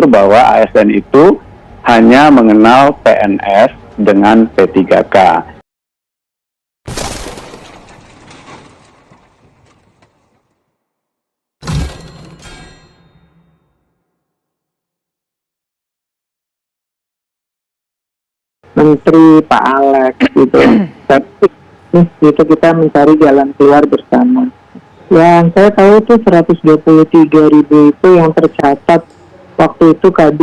bahwa ASN itu hanya mengenal PNS dengan P3K. Menteri Pak Alex gitu. Tapi itu kita mencari jalan keluar bersama. Yang saya tahu tuh 123.000 itu yang tercatat waktu itu K2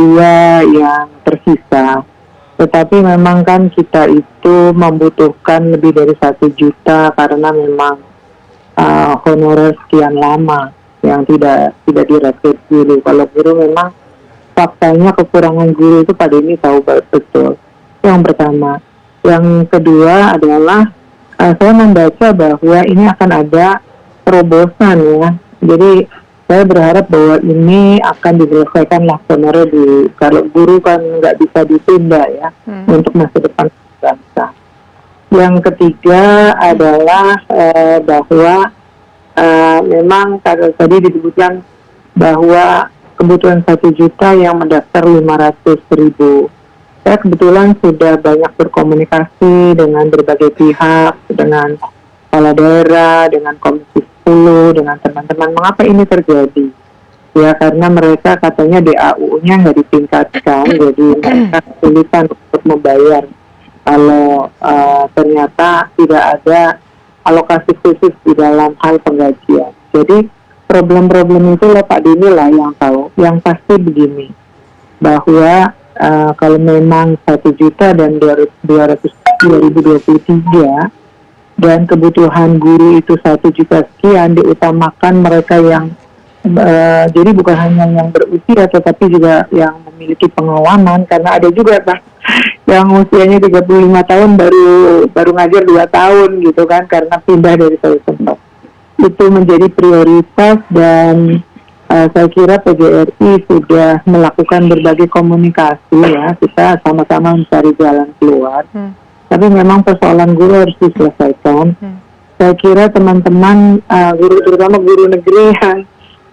yang tersisa. Tetapi memang kan kita itu membutuhkan lebih dari 1 juta karena memang honorer sekian lama yang tidak direkrut guru. Kalau guru memang faktanya kekurangan guru itu Pak Denny tahu betul. Yang pertama. Yang kedua adalah saya membaca bahwa ini akan ada terobosan ya. Jadi saya berharap bahwa ini akan diselesaikan honorer kalau guru kan nggak bisa ditunda ya untuk masa depan bangsa. Yang ketiga adalah bahwa memang tadi disebutkan bahwa kebutuhan 1 juta yang mendaftar 500.000. Saya kebetulan sudah banyak berkomunikasi dengan berbagai pihak, dengan kepala daerah, dengan Komisi 10, dengan teman-teman. Mengapa ini terjadi? Ya karena mereka katanya DAU-nya nggak ditingkatkan, jadi mereka kesulitan untuk membayar. Kalau ternyata tidak ada alokasi khusus di dalam hal penggajian. Jadi problem-problem itu lah Pak Denny lah yang tahu. Yang pasti begini, bahwa kalau memang 1 juta dan 2023 dan kebutuhan guru itu 1 juta sekian, diutamakan mereka yang jadi bukan hanya yang berusia tetapi juga yang memiliki pengalaman, karena ada juga Pak yang usianya 35 tahun baru ngajar 2 tahun gitu kan, karena pindah dari satu tempat. Itu menjadi prioritas dan saya kira PGRI sudah melakukan berbagai komunikasi ya, kita sama-sama mencari jalan keluar. Tapi memang persoalan guru harus diselesaikan. Saya kira teman-teman guru, terutama guru negeri yang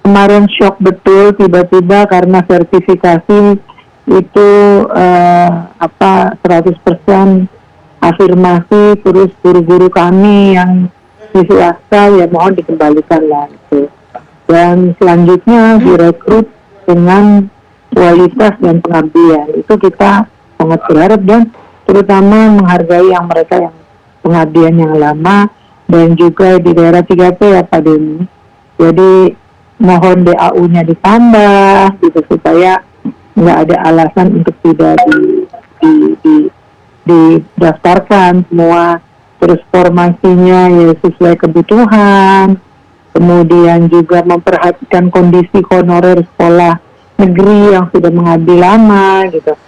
kemarin shock betul tiba-tiba karena sertifikasi itu 100% afirmasi, terus guru-guru kami yang di swasta ya mohon dikembalikan lah itu. Dan selanjutnya direkrut dengan kualitas dan pengabdian. Itu kita sangat berharap dan terutama menghargai yang mereka yang pengabdian yang lama dan juga di daerah 3P ya Pak Denny. Jadi mohon DAU-nya ditambah gitu supaya nggak ada alasan untuk tidak didaftarkan semua, terus formasinya ya sesuai kebutuhan. Kemudian juga memperhatikan kondisi honorer sekolah negeri yang sudah mengabdi lama gitu.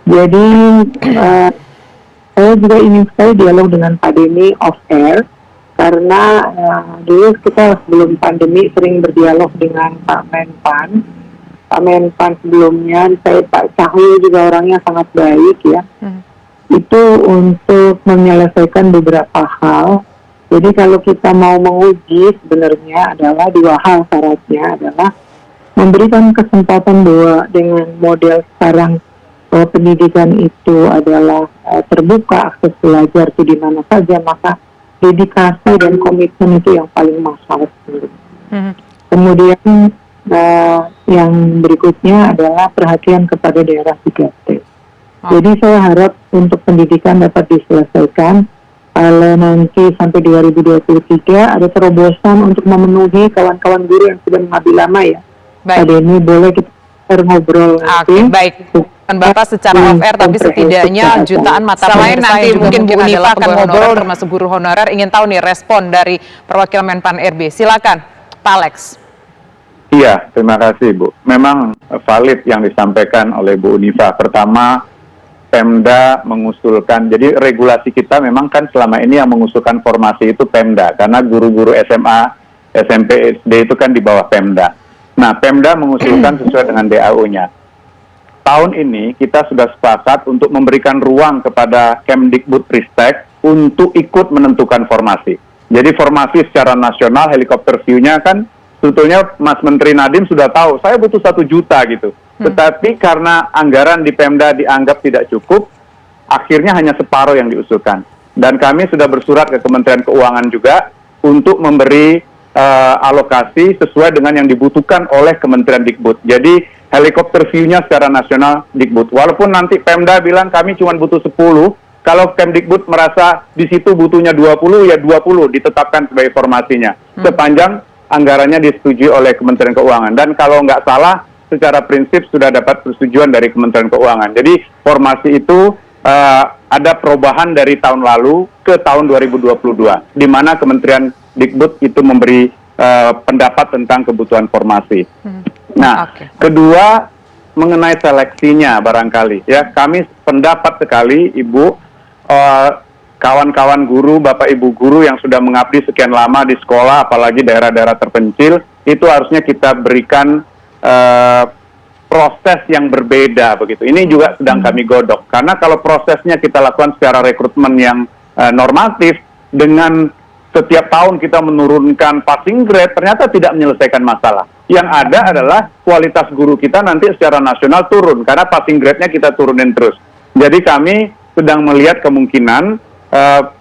Jadi saya juga ingin sekali dialog dengan Pak Denny off air karena dulu kita sebelum pandemi sering berdialog dengan Pak Menpan. Pak Menpan sebelumnya, saya Pak Cahyo juga orangnya sangat baik ya. Itu untuk menyelesaikan beberapa hal. Jadi kalau kita mau menguji sebenarnya adalah 2 hal syaratnya adalah memberikan kesempatan bahwa dengan model sekarang bahwa pendidikan itu adalah terbuka, akses belajar itu di mana saja, maka dedikasi dan komitmen itu yang paling mahal sebenarnya. Kemudian yang berikutnya adalah perhatian kepada daerah 3T. Jadi saya harap untuk pendidikan dapat diselesaikan. Kalau nanti sampai 2023 ada terobosan untuk memenuhi kawan-kawan guru yang sudah mengabdi lama ya. Baik. Ini boleh kita ngobrol. Oke, baik. Dan Bapak secara off-air, tapi setidaknya jutaan mata pelajaran nanti mungkin Bu Unifa akan ngobrol termasuk guru honorer. Ingin tahu nih respon dari perwakilan Menpan RB. Silakan, Pak Alex. Iya, terima kasih Bu. Memang valid yang disampaikan oleh Bu Unifa. Pertama, Pemda mengusulkan, jadi regulasi kita memang kan selama ini yang mengusulkan formasi itu Pemda, karena guru-guru SMA, SMP, SD itu kan di bawah Pemda. Nah, Pemda mengusulkan sesuai dengan DAU-nya. Tahun ini kita sudah sepakat untuk memberikan ruang kepada Kemdikbudristek untuk ikut menentukan formasi. Jadi formasi secara nasional, helikopter view-nya kan sebetulnya Mas Menteri Nadiem sudah tahu, saya butuh 1 juta gitu. Tetapi karena anggaran di Pemda dianggap tidak cukup, akhirnya hanya separuh yang diusulkan. Dan kami sudah bersurat ke Kementerian Keuangan juga untuk memberi alokasi sesuai dengan yang dibutuhkan oleh Kementerian Dikbud. Jadi helikopter view-nya secara nasional Dikbud. Walaupun nanti Pemda bilang kami cuma butuh 10, kalau Kemdikbud merasa di situ butuhnya 20, ya 20 ditetapkan sebagai formasinya. Sepanjang anggarannya disetujui oleh Kementerian Keuangan. Dan kalau nggak salah, secara prinsip sudah dapat persetujuan dari Kementerian Keuangan. Jadi formasi itu ada perubahan dari tahun lalu ke tahun 2022, di mana Kementerian Dikbud itu memberi pendapat tentang kebutuhan formasi. Nah, kedua mengenai seleksinya barangkali, ya kami pendapat sekali Ibu, kawan-kawan guru, Bapak Ibu guru yang sudah mengabdi sekian lama di sekolah, apalagi daerah-daerah terpencil, itu harusnya kita berikan proses yang berbeda begitu. Ini juga sedang kami godok, karena kalau prosesnya kita lakukan secara rekrutmen yang normatif, dengan setiap tahun kita menurunkan passing grade, ternyata tidak menyelesaikan masalah. Yang ada adalah kualitas guru kita nanti secara nasional turun, karena passing grade-nya kita turunin terus. Jadi kami sedang melihat kemungkinan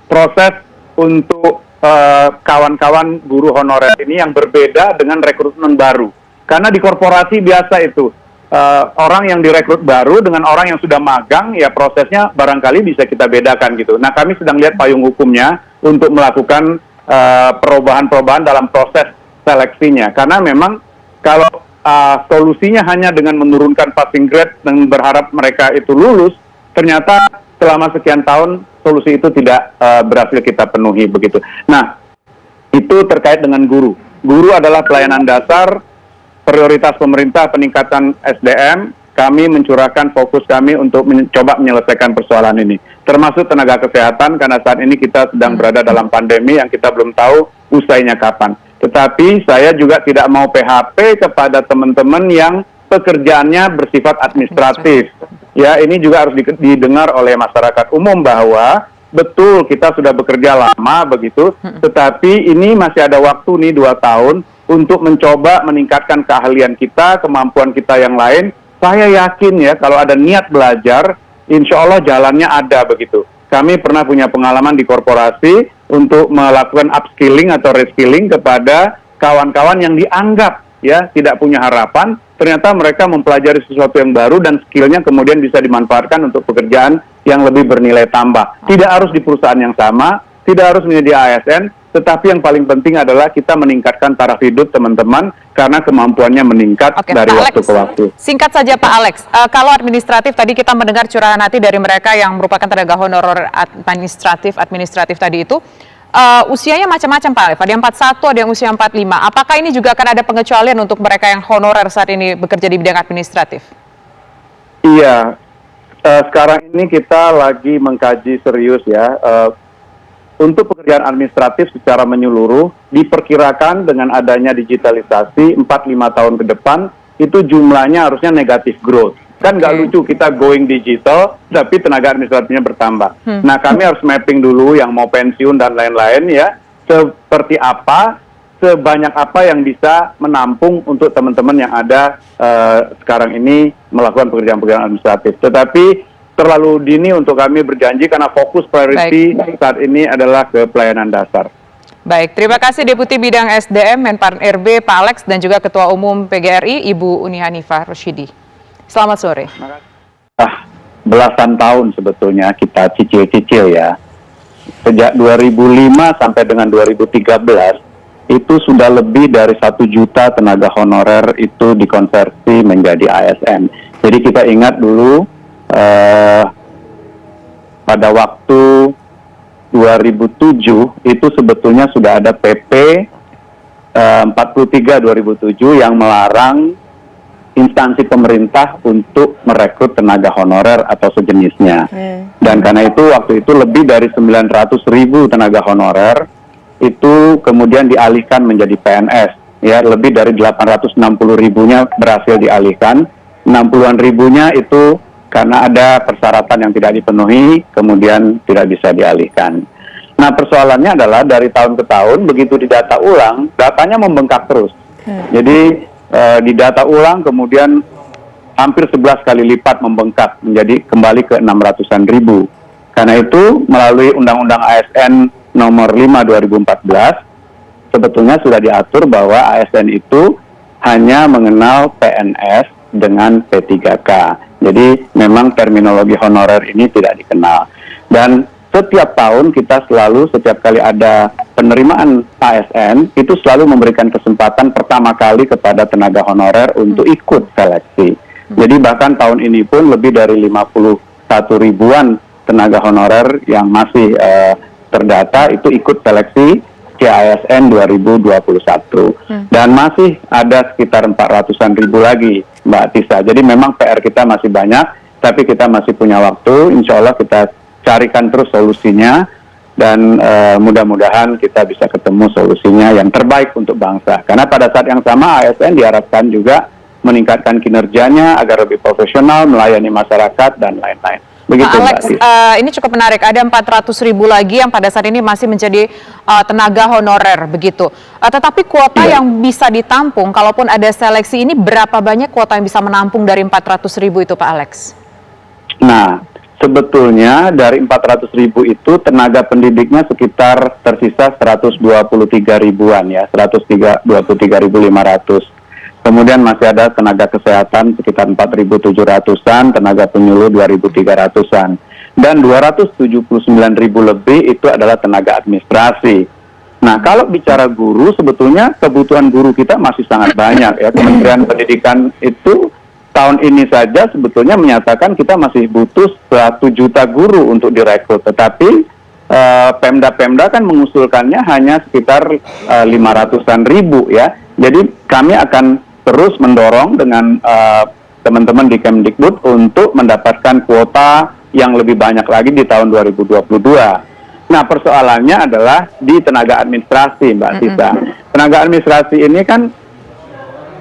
proses untuk kawan-kawan guru honorer ini yang berbeda dengan rekrutmen baru. Karena di korporasi biasa itu, orang yang direkrut baru dengan orang yang sudah magang, ya prosesnya barangkali bisa kita bedakan gitu. Nah, kami sedang lihat payung hukumnya untuk melakukan perubahan-perubahan dalam proses seleksinya. Karena memang kalau solusinya hanya dengan menurunkan passing grade dan berharap mereka itu lulus, ternyata selama sekian tahun solusi itu tidak berhasil kita penuhi begitu. Nah, itu terkait dengan guru. Guru adalah pelayanan dasar, prioritas pemerintah peningkatan SDM. Kami mencurahkan fokus kami untuk mencoba menyelesaikan persoalan ini. Termasuk tenaga kesehatan, karena saat ini kita sedang berada dalam pandemi yang kita belum tahu usainya kapan. Tetapi saya juga tidak mau PHP kepada teman-teman yang pekerjaannya bersifat administratif. Ya, ini juga harus didengar oleh masyarakat umum bahwa betul kita sudah bekerja lama begitu, tetapi ini masih ada waktu nih 2 tahun untuk mencoba meningkatkan keahlian kita, kemampuan kita yang lain. Saya yakin ya kalau ada niat belajar, insya Allah jalannya ada begitu. Kami pernah punya pengalaman di korporasi untuk melakukan upskilling atau reskilling kepada kawan-kawan yang dianggap ya tidak punya harapan. Ternyata mereka mempelajari sesuatu yang baru dan skillnya kemudian bisa dimanfaatkan untuk pekerjaan yang lebih bernilai tambah. Tidak harus di perusahaan yang sama, tidak harus menjadi ASN, tetapi yang paling penting adalah kita meningkatkan taraf hidup teman-teman karena kemampuannya meningkat dari waktu ke waktu. Singkat saja Pak Alex, kalau administratif tadi kita mendengar curahan hati dari mereka yang merupakan tenaga honorer administratif tadi itu, usianya macam-macam Pak Alex, ada yang 41, ada yang usia 45. Apakah ini juga akan ada pengecualian untuk mereka yang honorer saat ini bekerja di bidang administratif? Iya, sekarang ini kita lagi mengkaji serius ya. Untuk pekerjaan administratif secara menyeluruh, diperkirakan dengan adanya digitalisasi 4-5 tahun ke depan, itu jumlahnya harusnya negatif growth. Kan nggak lucu kita going digital, tapi tenaga administratifnya bertambah. Nah, kami harus mapping dulu yang mau pensiun dan lain-lain ya, seperti apa, sebanyak apa yang bisa menampung untuk teman-teman yang ada sekarang ini melakukan pekerjaan-pekerjaan administratif. Tetapi terlalu dini untuk kami berjanji karena fokus priority saat ini adalah ke pelayanan dasar. Baik, terima kasih Deputi Bidang SDM Menpan RB Pak Alex dan juga Ketua Umum PGRI Ibu Uni Hanifah Rosyidi. Selamat sore. Belasan tahun sebetulnya kita cicil-cicil ya. Sejak 2005 sampai dengan 2013 itu sudah lebih dari 1 juta tenaga honorer itu dikonversi menjadi ASN. Jadi kita ingat dulu pada waktu 2007 itu sebetulnya sudah ada PP 43 2007 yang melarang instansi pemerintah untuk merekrut tenaga honorer atau sejenisnya. Dan karena itu waktu itu lebih dari 900.000 tenaga honorer itu kemudian dialihkan menjadi PNS. Ya, lebih dari 860.000-nya berhasil dialihkan, 60-an ribunya itu karena ada persyaratan yang tidak dipenuhi, kemudian tidak bisa dialihkan. Nah, persoalannya adalah dari tahun ke tahun, begitu didata ulang, datanya membengkak terus. Jadi, didata ulang, kemudian hampir 11 kali lipat membengkak menjadi kembali ke 600-an ribu. Karena itu melalui Undang-Undang ASN nomor 5 2014 sebetulnya sudah diatur bahwa ASN itu hanya mengenal PNS dengan P3K. Jadi memang terminologi honorer ini tidak dikenal. Dan setiap tahun kita selalu, setiap kali ada penerimaan ASN, itu selalu memberikan kesempatan pertama kali kepada tenaga honorer untuk ikut seleksi. Jadi bahkan tahun ini pun lebih dari 51 ribuan tenaga honorer yang masih terdata itu ikut seleksi CASN 2021. Dan masih ada sekitar 400-an ribu lagi, Mbak Tisa. Jadi memang PR kita masih banyak, tapi kita masih punya waktu. Insya Allah kita carikan terus solusinya, dan mudah-mudahan kita bisa ketemu solusinya yang terbaik untuk bangsa. Karena pada saat yang sama ASN diharapkan juga meningkatkan kinerjanya agar lebih profesional, melayani masyarakat, dan lain-lain. Begitu, Pak Alex, Mbak. ini cukup menarik. Ada 400 ribu lagi yang pada saat ini masih menjadi tenaga honorer, begitu. Tetapi kuota yang bisa ditampung, kalaupun ada seleksi ini, berapa banyak kuota yang bisa menampung dari 400 ribu itu, Pak Alex? Nah, sebetulnya dari 400 ribu itu tenaga pendidiknya sekitar tersisa 123 ribuan ya, 123.500. Kemudian masih ada tenaga kesehatan sekitar 4.700-an, tenaga penyuluh 2.300-an. Dan 279 ribu lebih itu adalah tenaga administrasi. Nah, kalau bicara guru, sebetulnya kebutuhan guru kita masih sangat banyak ya. Kementerian Pendidikan itu tahun ini saja sebetulnya menyatakan kita masih butuh 1 juta guru untuk direkrut. Tetapi Pemda-Pemda kan mengusulkannya hanya sekitar 500-an ribu ya. Jadi kami akan terus mendorong dengan teman-teman di Kemdikbud untuk mendapatkan kuota yang lebih banyak lagi di tahun 2022. Nah, persoalannya adalah di tenaga administrasi, Mbak Tisa. Tenaga administrasi ini kan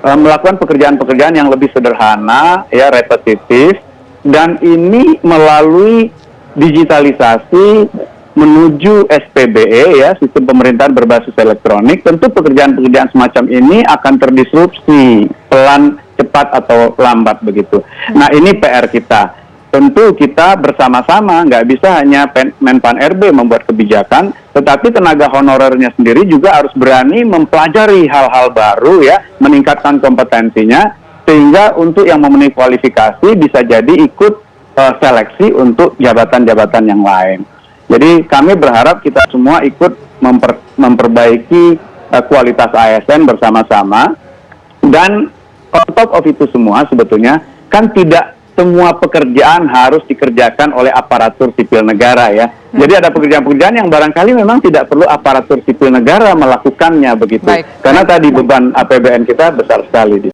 melakukan pekerjaan-pekerjaan yang lebih sederhana, ya, repetitif, dan ini melalui digitalisasi menuju SPBE, ya, sistem pemerintahan berbasis elektronik. Tentu pekerjaan-pekerjaan semacam ini akan terdisrupsi pelan, cepat atau lambat begitu. Nah, ini PR kita. Tentu kita bersama-sama, nggak bisa hanya Menpan RB membuat kebijakan, tetapi tenaga honorernya sendiri juga harus berani mempelajari hal-hal baru ya, meningkatkan kompetensinya, sehingga untuk yang memenuhi kualifikasi bisa jadi ikut seleksi untuk jabatan-jabatan yang lain. Jadi kami berharap kita semua ikut memperbaiki kualitas ASN bersama-sama, dan on top of itu semua sebetulnya kan tidak semua pekerjaan harus dikerjakan oleh aparatur sipil negara ya. Jadi ada pekerjaan-pekerjaan yang barangkali memang tidak perlu aparatur sipil negara melakukannya begitu. Karena tadi beban APBN kita besar sekali.